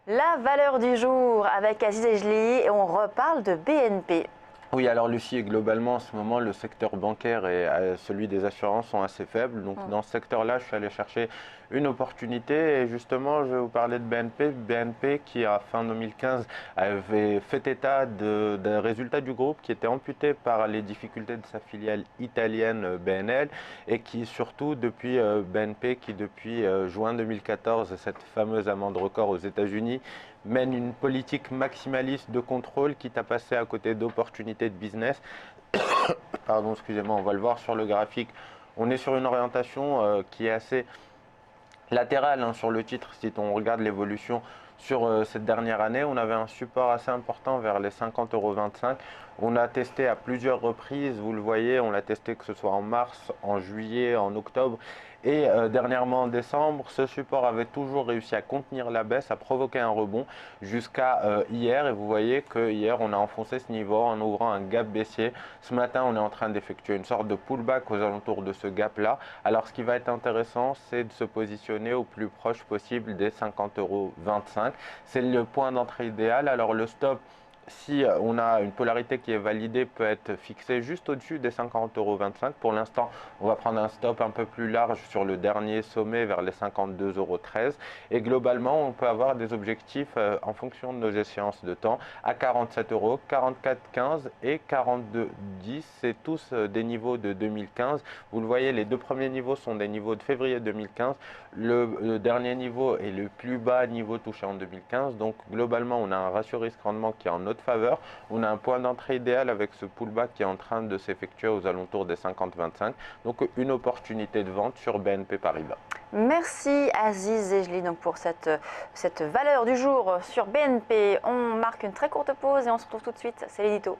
La valeur du jour avec Aziz Ejli et on reparle de BNP. Oui, alors Lucie, globalement en ce moment, le secteur bancaire et celui des assurances sont assez faibles. Donc dans ce secteur-là, je suis allé chercher une opportunité et justement, je vais vous parler de BNP. BNP qui, à fin 2015, avait fait état d'un résultat du groupe qui était amputé par les difficultés de sa filiale italienne BNL et qui surtout depuis BNP qui depuis juin 2014, cette fameuse amende record aux États-Unis, mène une politique maximaliste de contrôle quitte à passer à côté d'opportunités de business. Pardon, excusez-moi, on va le voir sur le graphique. On est sur une orientation qui est assez latérale hein, sur le titre. Si on regarde l'évolution sur cette dernière année, on avait un support assez important vers les 50,25 €. On a testé à plusieurs reprises, vous le voyez, on l'a testé que ce soit en mars, en juillet, en octobre et dernièrement en décembre. Ce support avait toujours réussi à contenir la baisse, à provoquer un rebond jusqu'à hier. Et vous voyez que hier on a enfoncé ce niveau en ouvrant un gap baissier. Ce matin, on est en train d'effectuer une sorte de pullback aux alentours de ce gap-là. Alors ce qui va être intéressant, c'est de se positionner au plus proche possible des 50,25 €. C'est le point d'entrée idéal. Alors le stop, si on a une polarité qui est validée, peut être fixé juste au-dessus des 50,25 €. Pour l'instant, on va prendre un stop un peu plus large sur le dernier sommet vers les 52,13 €. Et globalement, on peut avoir des objectifs en fonction de nos échéances de temps à 47 €, 44,15 € et 42,10 €. C'est tous des niveaux de 2015. Vous le voyez, les deux premiers niveaux sont des niveaux de février 2015. Le dernier niveau est le plus bas niveau touché en 2015. Donc globalement, on a un ratio risque-rendement qui est en notre faveur. On a un point d'entrée idéal avec ce pullback qui est en train de s'effectuer aux alentours des 50,25. Donc une opportunité de vente sur BNP Paribas. Merci Aziz Ejli donc pour cette valeur du jour sur BNP. On marque une très courte pause et on se retrouve tout de suite. C'est l'édito.